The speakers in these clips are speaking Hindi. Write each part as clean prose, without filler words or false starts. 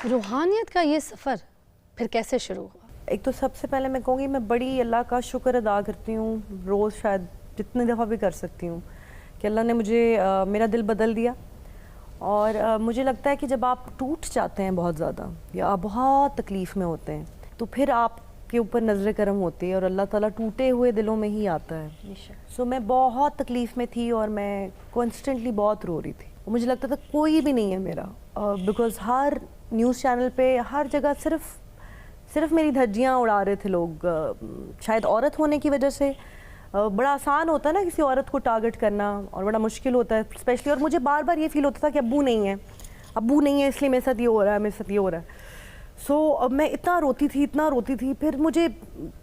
रूहानियत का ये सफ़र फिर कैसे शुरू हुआ? एक तो सबसे पहले मैं कहूँगी मैं बड़ी अल्लाह का शुक्र अदा करती हूँ, रोज़ शायद जितनी दफ़ा भी कर सकती हूँ, कि अल्लाह ने मुझे मेरा दिल बदल दिया। और मुझे लगता है कि जब आप टूट जाते हैं बहुत ज़्यादा या आप बहुत तकलीफ़ में होते हैं तो फिर आपके ऊपर नज़र करम होती है और अल्लाह ताला टूटे हुए दिलों में ही आता है। सो मैं बहुत तकलीफ़ में थी और मैं कॉन्स्टेंटली बहुत रो रही थी। मुझे लगता था कोई भी नहीं है मेरा, बिकॉज़ हर न्यूज़ चैनल पे हर जगह सिर्फ मेरी धज्जियाँ उड़ा रहे थे लोग। शायद औरत होने की वजह से बड़ा आसान होता है ना किसी औरत को टारगेट करना, और बड़ा मुश्किल होता है स्पेशली। और मुझे बार बार ये फील होता था कि अब्बू नहीं है इसलिए मेरे साथ ये हो रहा है, मेरे साथ ये हो रहा है। सो अब मैं इतना रोती थी। फिर मुझे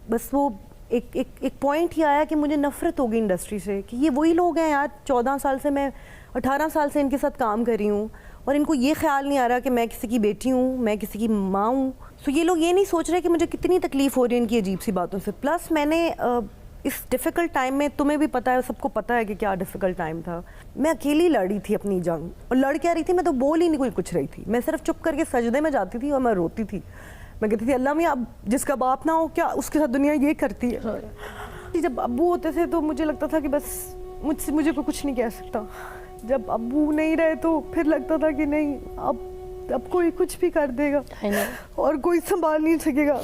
बस वो एक पॉइंट ही आया कि मुझे नफ़रत हो गई इंडस्ट्री से, कि ये वही लोग हैं यार, 14 साल से मैं 18 साल से इनके साथ काम कर रही हूँ और इनको ये ख्याल नहीं आ रहा कि मैं किसी की बेटी हूँ, मैं किसी की माँ हूँ। सो ये लोग ये नहीं सोच रहे कि मुझे कितनी तकलीफ़ हो रही है इनकी अजीब सी बातों से। प्लस मैंने इस डिफ़िकल्ट टाइम में, तुम्हें भी पता है, सबको पता है कि क्या डिफ़िकल्ट टाइम था, मैं अकेली लड़ी थी अपनी जंग। और लड़ क्या रही थी, मैं तो बोल ही नहीं कुछ रही थी। मैं सिर्फ चुप करके सजदे में जाती थी और मैं रोती थी। मैं कहती थी अल्लाह मियां, अब जिसका बाप ना हो क्या उसके साथ दुनिया ये करती है। जब अब्बू होते थे तो मुझे लगता था कि बस मुझे कोई कुछ नहीं कह सकता। जब अब्बू नहीं रहे तो फिर लगता था कि नहीं, अब कोई कुछ भी कर देगा और कोई संभाल नहीं सकेगा।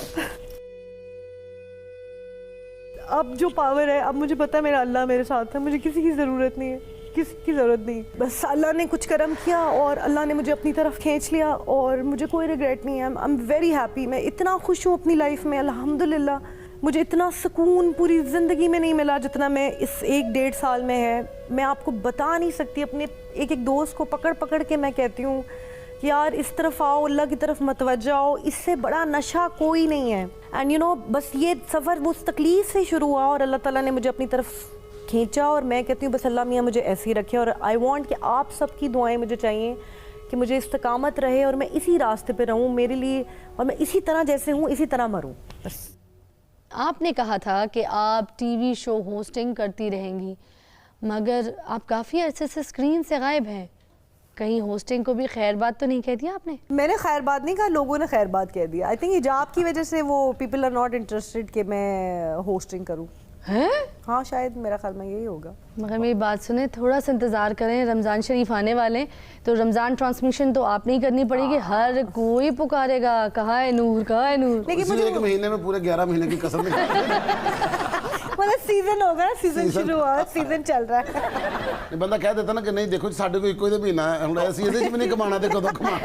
अब जो पावर है, अब मुझे पता है मेरा अल्लाह मेरे साथ है, मुझे किसी की ज़रूरत नहीं है, किसी की ज़रूरत नहीं। बस अल्लाह ने कुछ करम किया और अल्लाह ने मुझे अपनी तरफ खींच लिया और मुझे कोई रिग्रेट नहीं है। I am very happy. मैं इतना खुश हूँ अपनी लाइफ में, अल्हम्दुलिल्लाह। मुझे इतना सुकून पूरी ज़िंदगी में नहीं मिला जितना मैं इस 1-1.5 साल में है। मैं आपको बता नहीं सकती। अपने एक दोस्त को पकड़ के मैं कहती हूँ कि यार इस तरफ आओ, अल्लाह की तरफ मतवज्जा आओ, इससे बड़ा नशा कोई नहीं है। एंड यू नो, बस ये सफ़र उस तकलीफ़ से शुरू हुआ और अल्लाह ताला ने मुझे अपनी तरफ खींचा। और मैं कहती हूँ बस अल्लाह मियाँ मुझे ऐसे ही रखे। और आई वांट कि आप सबकी दुआएं मुझे चाहिए कि मुझे इस्तकामत रहे और मैं इसी रास्ते पे रहूँ मेरे लिए, और मैं इसी तरह जैसे हूँ इसी तरह मरूँ बस। आपने कहा था कि आप टीवी शो होस्टिंग करती रहेंगी, मगर आप काफ़ी अरसे से स्क्रीन से गायब हैं। कहीं होस्टिंग को भी खैर बात तो नहीं कह दिया आपने? मैंने खैर बात नहीं कहा, लोगों ने खैर बात कह दिया। आई थिंक हिजाब की वजह से वो पीपल आर नॉट इंटरेस्टेड कि मैं होस्टिंग करूँ। हैं? हाँ, शायद मेरा ख्याल में यही होगा। मगर मेरी बात सुने, थोड़ा सा इंतज़ार करें, रमज़ान शरीफ आने वाले, तो रमज़ान ट्रांसमिशन तो आपने ही करनी पड़ेगी। हर कोई पुकारेगा कहाँ है नूर, कहाँ है नूर। लेकिन मुझे एक महीने में पूरे 11 महीने की कसम मतलब सीजन होगा, सीजन शुरू हुआ, सीजन चल रहा है। बंदा कह देता ना कि नहीं देखो साढ़े को इको महीना है, हम ऐसे भी नहीं कमाना, देखो तो कमा।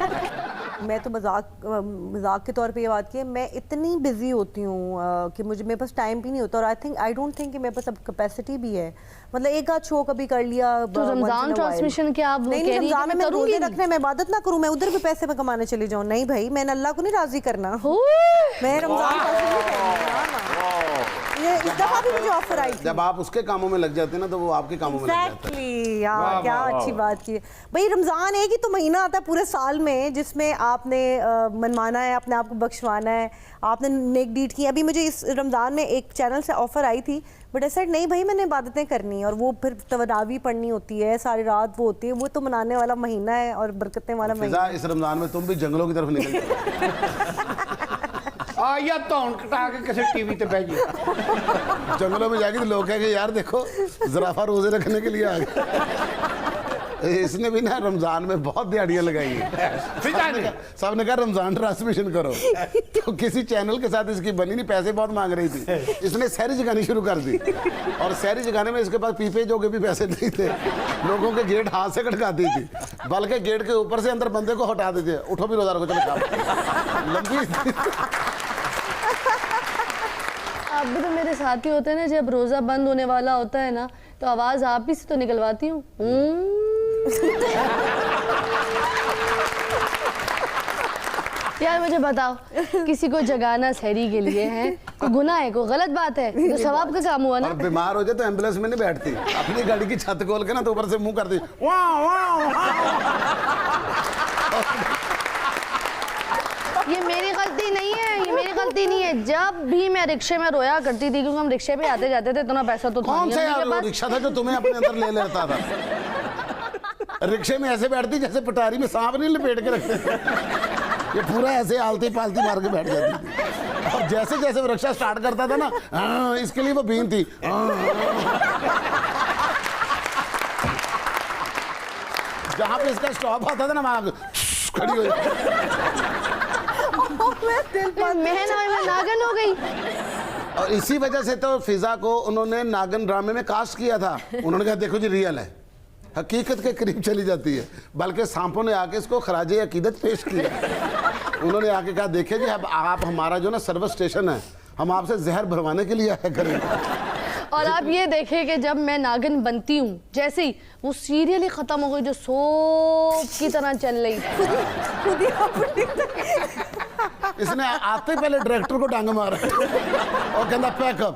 मैं तो मजाक के तौर पे ये बात की है, मैं इतनी बिजी होती हूँ कि मेरे पास टाइम भी नहीं होता। और आई डोंट थिंक कि मेरे पास अब कैपेसिटी भी है। मतलब एक आध शो कभी कर लिया। तो रमजान ट्रांसमिशन क्या आप नहीं, रमजान में मैं रोजे रखने में इबादत ना करूँ, मैं उधर भी पैसे में कमाने चली जाऊँ? नहीं भाई, मैंने अल्लाह को नहीं राजी करना। मैं रमजान इस दफा भी मुझे ऑफर आई थी। जब आप उसके कामों में लग जाते हैं ना तो वो आपके कामों में लग जाता है। यार क्या अच्छी बात की भाई। रमज़ान एक ही तो महीना आता है पूरे साल में जिसमें आपने मनवाना है, अपने आप को बख्शवाना है, आपने नेक डीड की। अभी मुझे इस रमज़ान में एक चैनल से ऑफर आई थी, बट आई सेड नहीं भाई, मैंने इबादतें करनी है और वो फिर तरावी पढ़नी होती है, सारी रात वो होती है, वो तो मनाने वाला महीना है और बरकतें वाला महीना। इस रमज़ान में तुम भी जंगलों की तरफ निकल जाओ। या धौन कटा के किसी टीवी पे बैठ गई। जंगलों में जाके तो लोग कहेंगे यार देखो ज़राफा रोजे रखने के लिए आ गया। इसने भी ना रमजान में बहुत दिहाड़ियां लगाई हैं। सबने कहा रमजान ट्रांसमिशन करो, तो किसी चैनल के साथ इसकी बनी नहीं, पैसे बहुत मांग रही थी। इसने सहरी जगानी शुरू कर दी और सहरी जगाने में इसके पास पीपे जो के भी पैसे नहीं थे। लोगों के गेट हाथ से खटकाती थी, बल्कि गेट के ऊपर से अंदर बंदे को हटा देते, उठो भी रोजा रखो, चलो खाओ। लंबी आप भी तो मेरे साथी होते हैं ना, जब रोज़ा बंद होने वाला होता है ना तो आवाज़ आप ही से तो निकलवाती हूँ। यार मुझे बताओ, किसी को जगाना सहरी के लिए है कोई गुनाह है, कोई गलत बात है? तो सवाब का काम हुआ ना। और बीमार हो जाए तो एम्बुलेंस में नहीं बैठती, अपनी गाड़ी की छत खोल के ना तो ऊपर से मुंह कर दी। ये मेरी गलती नहीं है, ये मेरी गलती नहीं है। जब भी मैं रिक्शे में रोया करती थी, क्योंकि हम रिक्शे पे आते जाते थे, इतना पैसा तो था कौन सा यार वो रिक्शा था जो तुम्हें अपने अंदर ले लेता था? रिक्शे में ऐसे बैठती जैसे पटारी में सांप नहीं लपेट के रखते। ये पूरा ऐसे आलती पालती मार के बैठ जाती थी। और जैसे जैसे वो रिक्शा स्टार्ट करता था ना, हाँ, इसके लिए वो बीन थी, जहां पे इसका स्टॉप आता था ना वहां खड़ी हो जाती। मैं नागन हो गई। और इसी वजह से तो फिजा को उन्होंने नागन ड्रामे में कास्ट किया था। उन्होंने कहा देखो जी रियल है, हकीकत के करीब चली जाती है। बल्कि सांपों ने आके इसको खराजे अकीदत पेश किया। उन्होंने आके कहा देखिए जी अब आप हमारा जो ना सर्विस स्टेशन है, हम आपसे जहर भरवाने के लिए आया करेंगे। और आप ये देखें कि जब मैं नागिन बनती हूँ, जैसे ही वो सीरियल ही खत्म हो गई जो सोप की तरह चल रही, इसने आते पहले डायरेक्टर को डांग मारा और कहता पैकअप।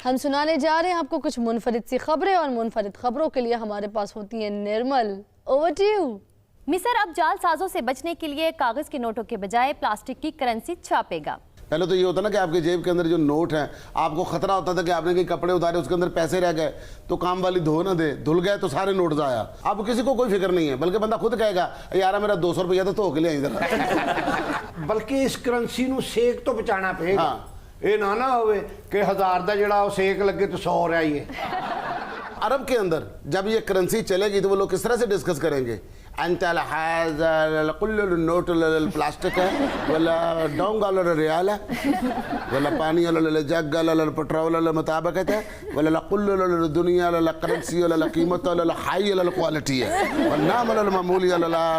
हम सुनाने जा रहे हैं आपको कुछ मुनफरिद सी खबरें, और मुनफरिद खबरों के लिए हमारे पास होती है निर्मल। Over to you. मिस्र अब जालसाजों से बचने के लिए कागज के नोटों के बजाय प्लास्टिक की करेंसी छापेगा। पहले तो ये होता ना कि आपके जेब के अंदर जो नोट है, आपको खतरा होता था कि आपने कहीं कपड़े उतारे, उसके अंदर पैसे रह गए तो काम वाली धो ना दे, धुल गए तो सारे नोट जाया। अब किसी को कोई फिक्र नहीं है, बल्कि बंदा खुद कहेगा यार मेरा 200 रुपया तो धो के ले इधर। बल्कि इस करंसी ਨੂੰ सेक तो बचाना पेगा। ये ना होवे कि 1000 का जड़ा सेक लगे तो 100 रहा ही है। अरब के अंदर जब ये करेंसी चलेगी तो वो लोग किस तरह से डिस्कस करेंगे? अंतल कुल्लु नोट प्लास्टिक है वला डोंगा रियाल है वला पानी जग पेट्रोल मुताबिक है वला कुल्लु दुनिया करेंसी कीमत हाई क्वालिटी है नाम मामूली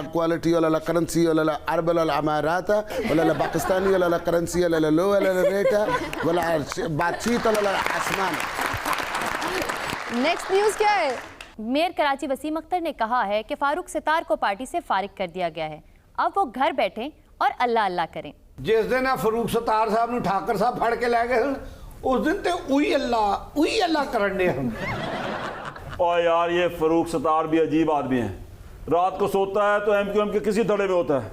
क्वालिटी करेंसी अरब अमारात वला पाकिस्तानी करेंसी लो रेट वला बातचीत आसमान। नेक्स्ट न्यूज़ क्या है? मेयर कराची वसीम अख्तर ने कहा है कि फारूक सितार को पार्टी से फारिग कर दिया गया है, अब वो घर बैठें और अल्लाह अल्लाह करें। जिस दिन फारूक सितार साहब ने ठाकर साहब फड़ के लै गए उस दिन तो उही अल्लाह करन दे हम। और यार ये फारूक सितार भी अजीब आदमी है। रात को सोता है तो एमक्यूएम के किसी धड़े में होता है,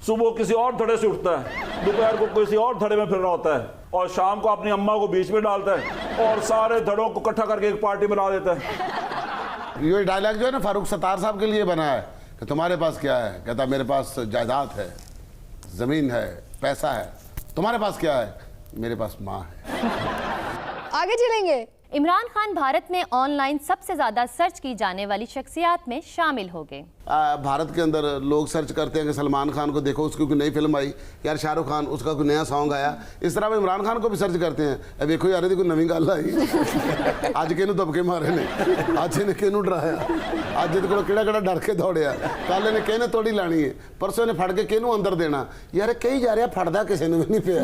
सुबह किसी और धड़े से उठता है, दोपहर को किसी और धड़े में फिर रहा होता है, और शाम को अपनी अम्मा को बीच में डालता है और सारे धड़ों को इकट्ठा करके एक पार्टी बना देता है। ये डायलॉग जो है ना फारूक सत्तार साहब के लिए बना है कि तुम्हारे पास क्या है? कहता मेरे पास जायदाद है, जमीन है, पैसा है। तुम्हारे पास क्या है? मेरे पास माँ है। आगे चलेंगे। इमरान खान भारत में ऑनलाइन सबसे ज्यादा सर्च की जाने वाली शख्सियात में शामिल हो गए। भारत के अंदर लोग सर्च करते हैं कि सलमान खान को देखो, उसकी कोई नई फिल्म आई, यार शाहरुख खान उसका कोई नया सॉन्ग आया। इस तरह में इमरान खान को भी सर्च करते हैं, देखो यार कोई नवी गल आई, अज किनू दबके मारे ने, अज इन्हें किनू डराया, अज इहदे कोलों किहड़ा डर के दौड़िया, कल इन्हें किहने तोड़ी लानी है, परसों इन्हें फड़ के किनू अंदर देना। यार कही जा रहा फड़दा किसी ने भी नहीं पिया।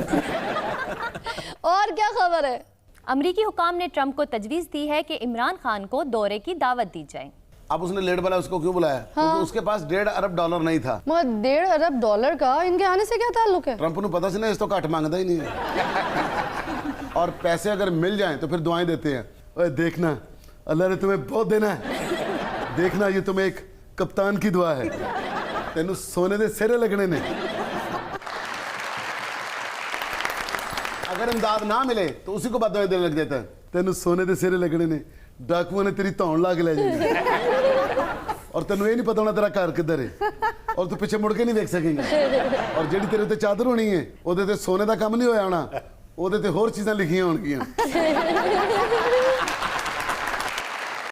और क्या खबर है? अमरीकी हुकाम ने ट्रंप को तजवीज़ दी है कि इमरान खान को दौरे की दावत दी जाए। अब उसने लेट वाला उसको क्यों बुलाया? हाँ। क्योंकि उसके पास $1.5 अरब नहीं था। मगर $1.5 अरब का इनके आने से क्या ताल्लुक है? ट्रंप को पता से ना इस तो घट मांगता ही नहीं है। और पैसे अगर मिल जाएं तो फिर दुआएं देते हैं, ओए देखना अल्लाह ने तुम्हें बहुत देना है, देखना ये तुम्हें एक कप्तान की दुआ है, तेनू सोने दे सिरे लगने ने। अगर इमदाद ना मिले तो उसी को बददुआएं देने लग जाता है, तेनू सोने दे सिरे लगने ने, डाकुओं ने तेरी धौन ला के ले जाएंगे और तेनू ये नहीं पता होना तेरा घर किधर है, और तू पीछे मुड़ के नहीं देख सकेंगे। और जेडी तेरे उत्ते चादर होनी है ओदे ते सोने का काम नहीं होया होना, ओदे ते होर चीज़ां लिखियां होणगियां।